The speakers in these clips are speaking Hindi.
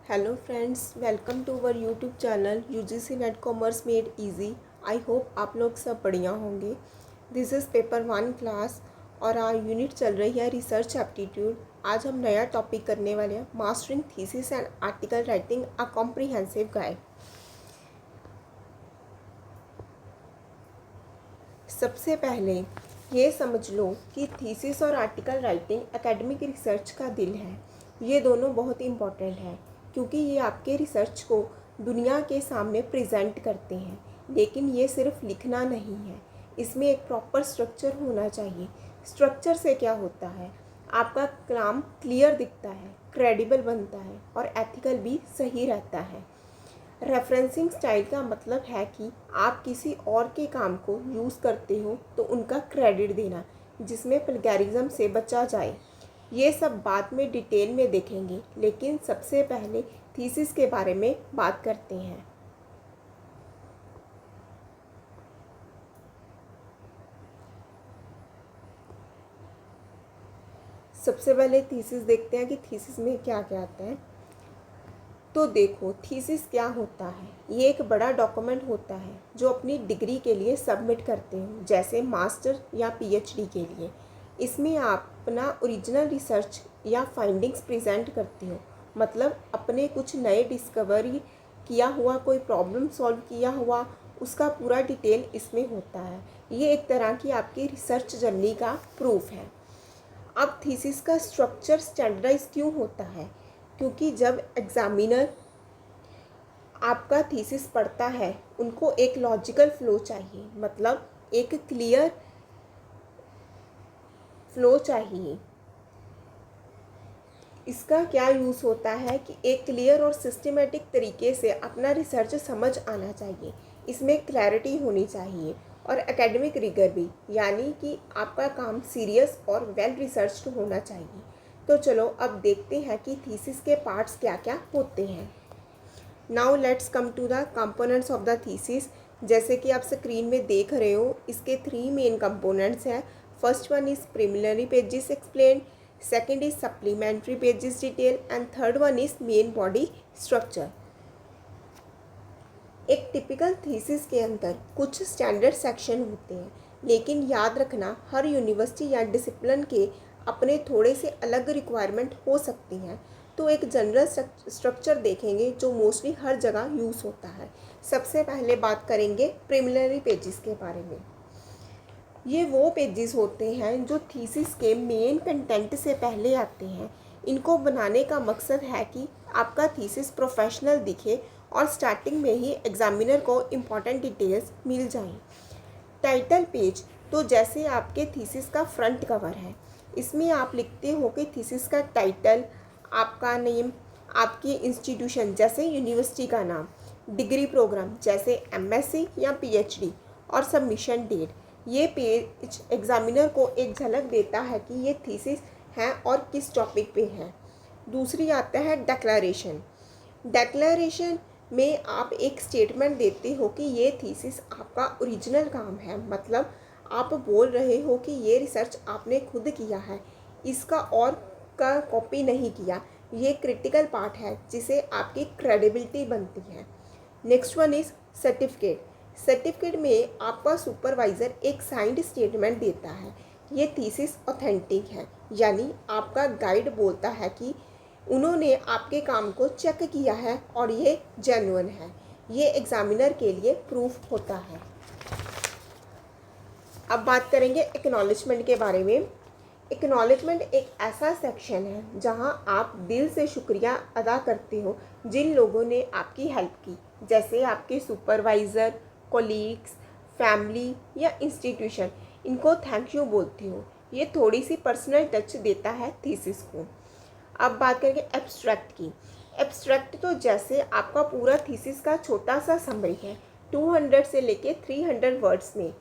Hello friends, welcome to our YouTube channel UGC NET commerce made easy. I hope आप लोग सब बढ़िया होंगे। दिस इज़ पेपर 1 क्लास और यूनिट चल रही है रिसर्च एप्टीट्यूड। आज हम नया टॉपिक करने वाले हैं, mastering thesis and article writing a comprehensive guide. सबसे पहले ये समझ लो कि थीसिस और आर्टिकल राइटिंग एकेडमिक रिसर्च का दिल है। ये दोनों बहुत इम्पॉर्टेंट है क्योंकि ये आपके रिसर्च को दुनिया के सामने प्रेजेंट करते हैं। लेकिन ये सिर्फ लिखना नहीं है, इसमें एक प्रॉपर स्ट्रक्चर होना चाहिए। स्ट्रक्चर से क्या होता है, आपका काम क्लियर दिखता है, क्रेडिबल बनता है और एथिकल भी सही रहता है। रेफरेंसिंग स्टाइल का मतलब है कि आप किसी और के काम को यूज़ करते हो तो उनका क्रेडिट देना, जिसमें प्लगैरिज्म से बचा जाए। ये सब बाद में डिटेल में देखेंगे, लेकिन सबसे पहले थीसिस के बारे में बात करते हैं। सबसे पहले थीसिस देखते हैं कि थीसिस में क्या क्या आता है। तो देखो, थीसिस क्या होता है। ये एक बड़ा डॉक्यूमेंट होता है जो अपनी डिग्री के लिए सबमिट करते हो, जैसे मास्टर या पीएचडी के लिए। इसमें आप अपना ओरिजिनल रिसर्च या फाइंडिंग्स प्रेजेंट करते हो, मतलब अपने कुछ नए डिस्कवरी किया हुआ, कोई प्रॉब्लम सॉल्व किया हुआ, उसका पूरा डिटेल इसमें होता है। ये एक तरह की आपकी रिसर्च जर्नी का प्रूफ है। अब थीसिस का स्ट्रक्चर स्टैंडर्डाइज क्यों होता है? क्योंकि जब एग्जामिनर आपका थीसिस पढ़ता है, उनको एक लॉजिकल फ्लो चाहिए, मतलब एक क्लियर फ्लो चाहिए। इसका क्या यूज़ होता है कि एक क्लियर और सिस्टमेटिक तरीके से अपना रिसर्च समझ आना चाहिए, इसमें क्लैरिटी होनी चाहिए और एकेडमिक रिगर भी, यानी कि आपका काम सीरियस और वेल रिसर्च्ड होना चाहिए। तो चलो अब देखते हैं कि थीसिस के पार्ट्स क्या क्या होते हैं। Now let's come to the components of the thesis. जैसे कि आप स्क्रीन में देख रहे हो, इसके 3 मेन कंपोनेंट्स हैं। First one is preliminary pages explain, second is supplementary pages detail and third one is main body structure. एक टिपिकल थीसिस के अंदर कुछ स्टैंडर्ड सेक्शन होते हैं, लेकिन याद रखना हर यूनिवर्सिटी या डिसिप्लिन के अपने थोड़े से अलग रिक्वायरमेंट हो सकती हैं। तो एक जनरल स्ट्रक्चर देखेंगे जो मोस्टली हर जगह यूज़ होता है। सबसे पहले बात करेंगे प्रिलिमिनरी पेजेस के बारे में। ये वो पेजेस होते हैं जो थीसिस के मेन कंटेंट से पहले आते हैं। इनको बनाने का मकसद है कि आपका थीसिस प्रोफेशनल दिखे और स्टार्टिंग में ही एग्जामिनर को इम्पॉर्टेंट डिटेल्स मिल जाएं। टाइटल पेज तो जैसे आपके थीसिस का फ्रंट कवर है, इसमें आप लिखते हो कि थीसिस का टाइटल, आपका नेम, आपकी इंस्टीट्यूशन जैसे यूनिवर्सिटी का नाम, डिग्री प्रोग्राम जैसे एमएससी या पीएचडी और सबमिशन डेट। ये पेज एग्जामिनर को एक झलक देता है कि ये थीसिस है और किस टॉपिक पे है। दूसरी आता है डेक्लरेशन। डेक्लरेशन में आप एक स्टेटमेंट देते हो कि ये थीसिस आपका ओरिजिनल काम है, मतलब आप बोल रहे हो कि ये रिसर्च आपने खुद किया है, इसका और का कॉपी नहीं किया। ये क्रिटिकल पार्ट है जिसे आपकी क्रेडिबिलिटी बनती है। Next one is certificate. Certificate में आपका सुपरवाइज़र एक साइंड स्टेटमेंट देता है, ये थीसिस ऑथेंटिक है, यानी आपका गाइड बोलता है कि उन्होंने आपके काम को चेक किया है और ये जेन्युइन है। ये एग्जामिनर के लिए प्रूफ होता है। अब बात करेंगे एक्नॉलेजमेंट के बारे में। एक्नॉलेजमेंट एक ऐसा सेक्शन है जहां आप दिल से शुक्रिया अदा करते हो जिन लोगों ने आपकी हेल्प की, जैसे आपके सुपरवाइज़र, कोलीग्स, फैमिली या इंस्टीट्यूशन। इनको थैंक यू बोलते हो। ये थोड़ी सी पर्सनल टच देता है थीसिस को। अब बात करेंगे एब्स्ट्रैक्ट की। एब्स्ट्रैक्ट तो जैसे आपका पूरा थीसिस का छोटा सा समरी है, 200 से लेके 300 वर्ड्स में।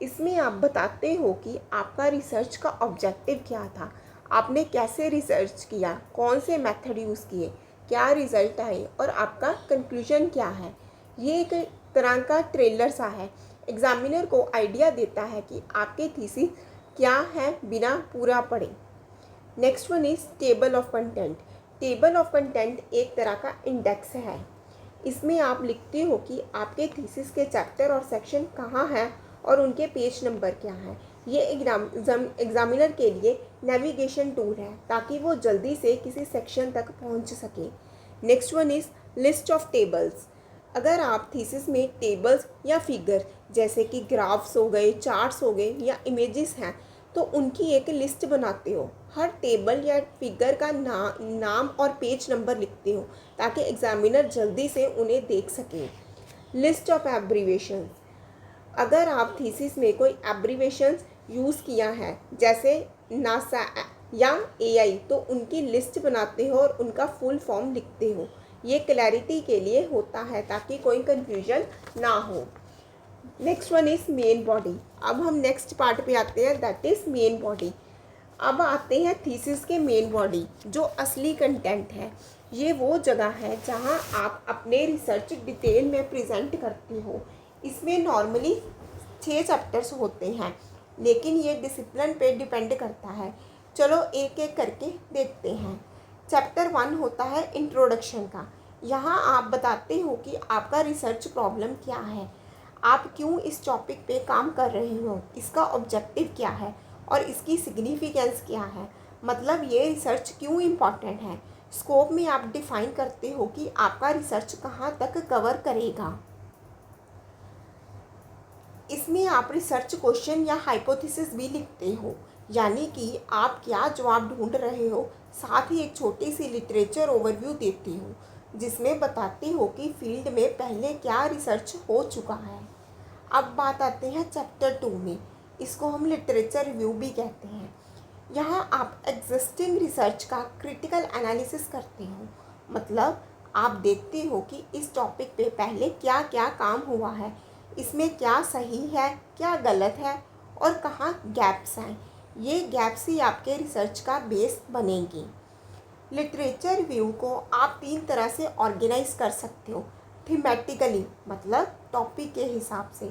इसमें आप बताते हो कि आपका रिसर्च का ऑब्जेक्टिव क्या था, आपने कैसे रिसर्च किया, कौन से मेथड यूज़ किए, क्या रिज़ल्ट आए और आपका कंक्लूजन क्या है। ये एक तरह का ट्रेलर सा है, एग्जामिनर को आइडिया देता है कि आपके थीसिस क्या है बिना पूरा पढ़े। Next one is table of content. Table of content एक तरह का इंडेक्स है। इसमें आप लिखते हो कि आपके थीसिस के चैप्टर और सेक्शन कहाँ हैं और उनके पेज नंबर क्या हैं। ये एग्जामिनर के लिए नेविगेशन टूल है ताकि वो जल्दी से किसी सेक्शन तक पहुंच सके। Next one is list of tables. अगर आप थीसिस में टेबल्स या फिगर जैसे कि ग्राफ्स हो गए, चार्ट्स हो गए या इमेजेस हैं तो उनकी एक लिस्ट बनाते हो। हर टेबल या फिगर का नाम और पेज नंबर लिखते हो ताकि एग्जामिनर जल्दी से उन्हें देख सके। List of abbreviation. अगर आप थीसिस में कोई एब्रीवेशंस यूज़ किया है जैसे नासा या एआई तो उनकी लिस्ट बनाते हो और उनका फुल फॉर्म लिखते हो। ये क्लैरिटी के लिए होता है ताकि कोई कन्फ्यूजन ना हो। Next one is main body. अब हम नेक्स्ट पार्ट पे आते हैं, दैट इज़ मेन बॉडी। अब आते हैं थीसिस के मेन बॉडी जो असली कंटेंट है। ये वो जगह है जहाँ आप अपने रिसर्च डिटेल में प्रेजेंट करते हो। इसमें नॉर्मली 6 चैप्टर्स होते हैं लेकिन ये डिसिप्लिन पे डिपेंड करता है। चलो एक एक करके देखते हैं। चैप्टर 1 होता है इंट्रोडक्शन का। यहाँ आप बताते हो कि आपका रिसर्च प्रॉब्लम क्या है, आप क्यों इस टॉपिक पे काम कर रहे हो, इसका ऑब्जेक्टिव क्या है और इसकी सिग्निफिकेंस क्या है, मतलब ये रिसर्च क्यों इम्पॉर्टेंट है। स्कोप में आप डिफाइन करते हो कि आपका रिसर्च कहाँ तक कवर करेगा। इसमें आप रिसर्च क्वेश्चन या हाइपोथेसिस भी लिखते हो, यानी कि आप क्या जवाब ढूंढ रहे हो। साथ ही एक छोटी सी लिटरेचर ओवरव्यू देते हो जिसमें बताते हो कि फील्ड में पहले क्या रिसर्च हो चुका है। अब बात आते हैं चैप्टर 2 में। इसको हम लिटरेचर रिव्यू भी कहते हैं। यहाँ आप एग्जिस्टिंग रिसर्च का क्रिटिकल एनालिसिस करते हो, मतलब आप देखते हो कि इस टॉपिक पे पहले क्या क्या काम हुआ है, इसमें क्या सही है क्या गलत है और कहाँ गैप्स हैं। ये गैप्स ही आपके रिसर्च का बेस बनेंगी। लिटरेचर रिव्यू को आप 3 तरह से ऑर्गेनाइज कर सकते हो। थीमेटिकली मतलब टॉपिक के हिसाब से।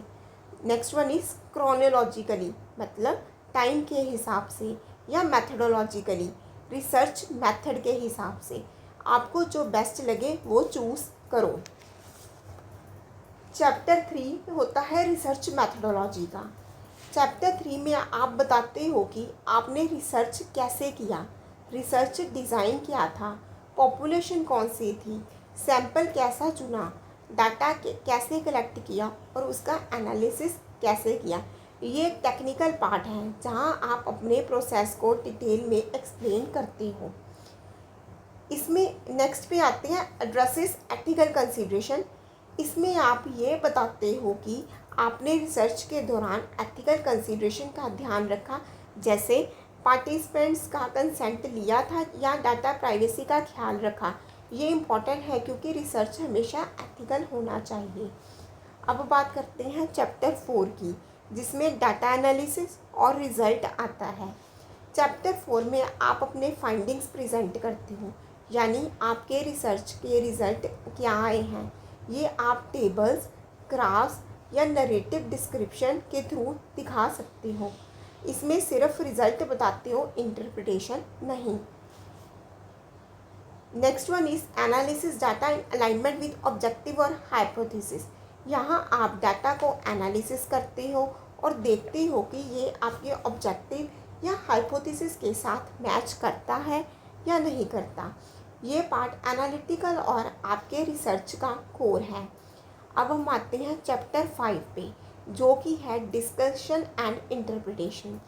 नेक्स्ट वन इज़ क्रोनोलॉजिकली मतलब टाइम के हिसाब से, या मेथडोलॉजिकली रिसर्च मेथड के हिसाब से। आपको जो बेस्ट लगे वो चूज़ करो। चैप्टर 3 होता है रिसर्च मेथडोलॉजी का। चैप्टर 3 में आप बताते हो कि आपने रिसर्च कैसे किया, रिसर्च डिज़ाइन क्या था, पॉपुलेशन कौन सी थी, सैंपल कैसा चुना, डाटा कैसे कलेक्ट किया और उसका एनालिसिस कैसे किया। ये टेक्निकल पार्ट है जहाँ आप अपने प्रोसेस को डिटेल में एक्सप्लेन करते हो। इसमें नेक्स्ट पे आते हैं एड्रेसेस एथिकल कंसीडरेशन। इसमें आप ये बताते हो कि आपने रिसर्च के दौरान एथिकल कंसीडरेशन का ध्यान रखा, जैसे पार्टिसिपेंट्स का कंसेंट लिया था या डाटा प्राइवेसी का ख्याल रखा। ये इम्पॉर्टेंट है क्योंकि रिसर्च हमेशा एथिकल होना चाहिए। अब बात करते हैं चैप्टर 4 की, जिसमें डाटा एनालिसिस और रिज़ल्ट आता है। चैप्टर 4 में आप अपने फाइंडिंग्स प्रेजेंट करते हो, यानी आपके रिसर्च के रिज़ल्ट क्या आए हैं। ये आप टेबल्स, ग्राफ्स या नरेटिव डिस्क्रिप्शन के थ्रू दिखा सकते हो। इसमें सिर्फ रिज़ल्ट बताते हो, इंटरप्रिटेशन नहीं। Next one is analysis data in alignment with objective और हाइपोथेसिस। यहाँ आप डाटा को एनालिसिस करते हो और देखते हो कि ये आपके ऑब्जेक्टिव या हाइपोथेसिस के साथ मैच करता है या नहीं करता। ये पार्ट एनालिटिकल और आपके रिसर्च का कोर है। अब हम आते हैं चैप्टर 5 पे, जो कि है डिस्कशन एंड इंटरप्रिटेशन।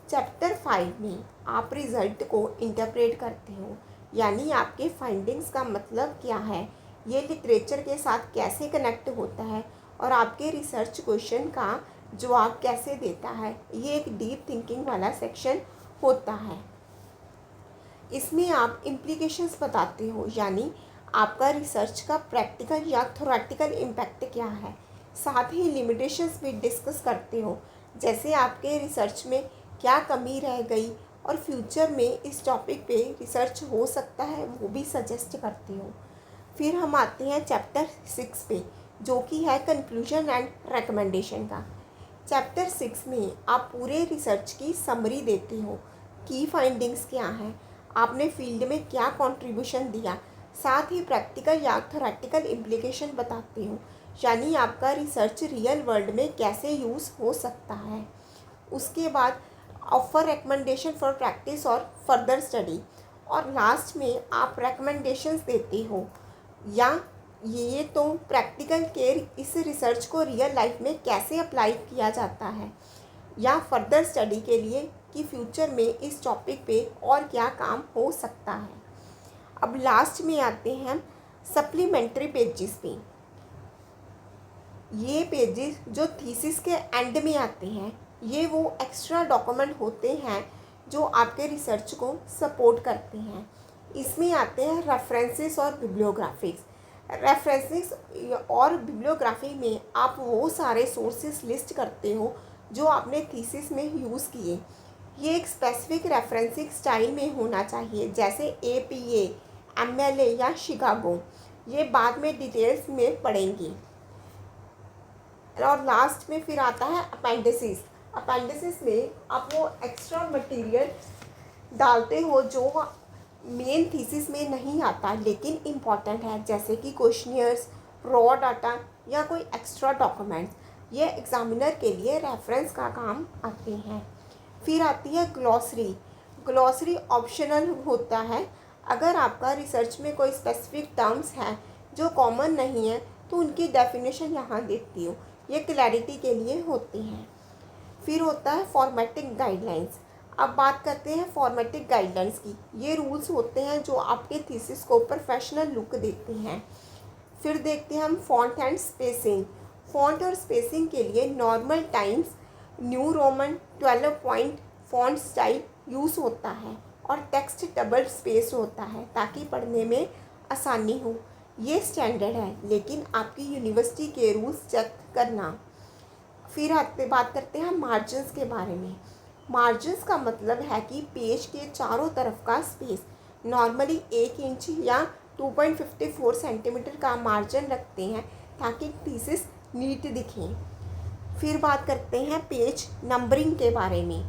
चैप्टर 5 में आप रिज़ल्ट को इंटरप्रेट करते हो, यानी आपके फाइंडिंग्स का मतलब क्या है, ये लिटरेचर के साथ कैसे कनेक्ट होता है और आपके रिसर्च क्वेश्चन का जवाब कैसे देता है। ये एक डीप थिंकिंग वाला सेक्शन होता है। इसमें आप इम्प्लीकेशंस बताते हो, यानी आपका रिसर्च का प्रैक्टिकल या थ्योरेटिकल इम्पैक्ट क्या है। साथ ही लिमिटेशंस भी डिस्कस करते हो, जैसे आपके रिसर्च में क्या कमी रह गई और फ्यूचर में इस टॉपिक पे रिसर्च हो सकता है वो भी सजेस्ट करते हो। फिर हम आते हैं चैप्टर 6 पे, जो कि है कंक्लूजन एंड रिकमेंडेशन का। चैप्टर 6 में आप पूरे रिसर्च की समरी देते हो, की फाइंडिंग्स क्या हैं, आपने फील्ड में क्या कंट्रीब्यूशन दिया, साथ ही प्रैक्टिकल या थ्योरेटिकल इम्प्लीकेशन बताते हो, यानी आपका रिसर्च रियल वर्ल्ड में कैसे यूज़ हो सकता है। उसके बाद ऑफर रिकमेंडेशन फॉर प्रैक्टिस और फर्दर स्टडी, और लास्ट में आप रिकमेंडेशंस देते हो या ये तो प्रैक्टिकल के इस रिसर्च को रियल लाइफ में कैसे अप्लाई किया जाता है, या फर्दर स्टडी के लिए कि फ्यूचर में इस टॉपिक पे और क्या काम हो सकता है। अब लास्ट में आते हैं सप्लीमेंट्री पेजेस पे। ये पेजेस जो थीसिस के एंड में आते हैं, ये वो एक्स्ट्रा डॉक्यूमेंट होते हैं जो आपके रिसर्च को सपोर्ट करते हैं। इसमें आते हैं रेफरेंसेस और बिब्लियोग्राफिक्स। रेफरेंसेस और बिब्लियोग्राफी में आप वो सारे सोर्सेस लिस्ट करते हो जो आपने थीसिस में यूज़ किए। ये एक स्पेसिफिक रेफरेंसिंग स्टाइल में होना चाहिए, जैसे APA, MLA या शिकागो। ये बाद में डिटेल्स में पढ़ेंगे। और लास्ट में फिर आता है अपेंडिसेस। अपेंडिसेस में आप वो एक्स्ट्रा मटेरियल डालते हो जो मेन थीसिस में नहीं आता लेकिन इम्पॉर्टेंट है, जैसे कि क्वेश्चनियर्स, रॉ डाटा या कोई एक्स्ट्रा डॉक्यूमेंट्स। ये एग्जामिनर के लिए रेफरेंस का काम आते हैं। फिर आती है ग्लॉसरी। ग्लॉसरी ऑप्शनल होता है। अगर आपका रिसर्च में कोई स्पेसिफिक टर्म्स हैं जो कॉमन नहीं है तो उनकी डेफिनेशन यहाँ देती हूँ, ये क्लैरिटी के लिए होती हैं। फिर होता है फॉर्मेटिंग गाइडलाइंस। अब बात करते हैं फॉर्मेटिंग गाइडलाइंस की। ये रूल्स होते हैं जो आपके थीसिस को प्रोफेशनल लुक देते हैं। फिर देखते हैं हम फॉन्ट एंड स्पेसिंग। फॉन्ट और स्पेसिंग के लिए normal times new Roman 12 point font style use होता है और टेक्स्ट डबल स्पेस होता है ताकि पढ़ने में आसानी हो। ये स्टैंडर्ड है, लेकिन आपकी यूनिवर्सिटी के रूल्स चेक करना। फिर बात करते हैं मार्जिन्स के बारे में। मार्जिन्स का मतलब है कि पेज के चारों तरफ का स्पेस। नॉर्मली 1 इंच या 2.54 सेंटीमीटर का मार्जिन रखते हैं ताकि थीसिस नीट दिखें। फिर बात करते हैं पेज नंबरिंग के बारे में।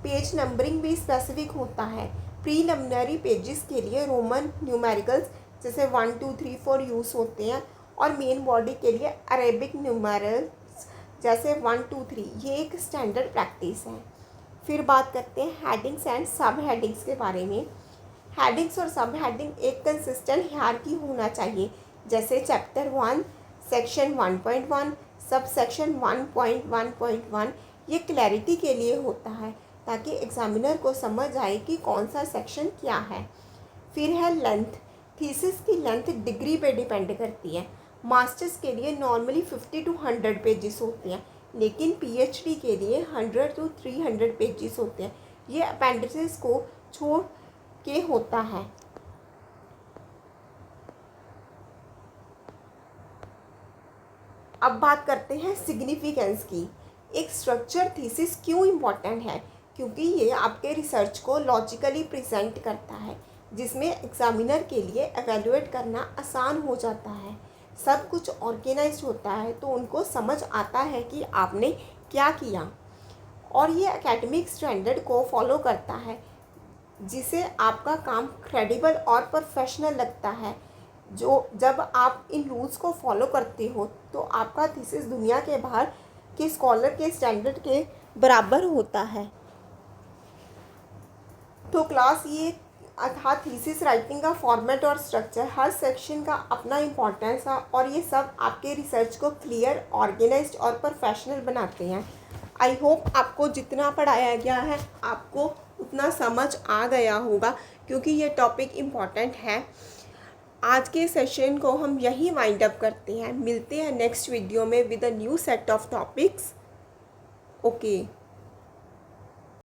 पेज नंबरिंग भी स्पेसिफिक होता है। प्रीलिमिनरी पेजेस के लिए रोमन न्यूमेरिकल्स जैसे 1 2 3 4 यूज़ होते हैं, और मेन बॉडी के लिए अरेबिक न्यूमेरल्स जैसे 1 2 3। ये एक स्टैंडर्ड प्रैक्टिस है। फिर बात करते हैं हेडिंग्स एंड सब हेडिंग्स के बारे में। हेडिंग्स और सब हेडिंग एक कंसिस्टेंट हायरार्की होना चाहिए, जैसे चैप्टर 1 सेक्शन 1.1 सब सेक्शन 1.1.1। ये क्लैरिटी के लिए होता है ताकि एग्जामिनर को समझ आए कि कौन सा सेक्शन क्या है। फिर है लेंथ। थीसिस की लेंथ डिग्री पे डिपेंड करती है। मास्टर्स के लिए नॉर्मली 50 to 100 पेजेस होते हैं, लेकिन PhD के लिए 100 to 300 पेजेस होते हैं। ये अपेंडिसेस को छोड़ के होता है। अब बात करते हैं सिग्निफिकेंस की। एक स्ट्रक्चर थीसिस क्यों इम्पॉर्टेंट है, क्योंकि ये आपके रिसर्च को लॉजिकली प्रेजेंट करता है, जिसमें एग्जामिनर के लिए एवेलुएट करना आसान हो जाता है। सब कुछ ऑर्गेनाइज्ड होता है तो उनको समझ आता है कि आपने क्या किया, और ये एकेडमिक स्टैंडर्ड को फॉलो करता है, जिसे आपका काम क्रेडिबल और प्रोफेशनल लगता है। जब आप इन रूल्स को फॉलो करते हो तो आपका थीसिस दुनिया के बाहर के स्कॉलर के स्टैंडर्ड के बराबर होता है। तो क्लास ये था थीसिस राइटिंग का फॉर्मेट और स्ट्रक्चर। हर सेक्शन का अपना इम्पोर्टेंस है और ये सब आपके रिसर्च को क्लियर, ऑर्गेनाइज्ड और प्रोफेशनल बनाते हैं। आई होप आपको जितना पढ़ाया गया है आपको उतना समझ आ गया होगा, क्योंकि ये टॉपिक इम्पॉर्टेंट है। आज के सेशन को हम यहीं वाइंड अप करते हैं। मिलते हैं नेक्स्ट वीडियो में with a new set of topics. Okay.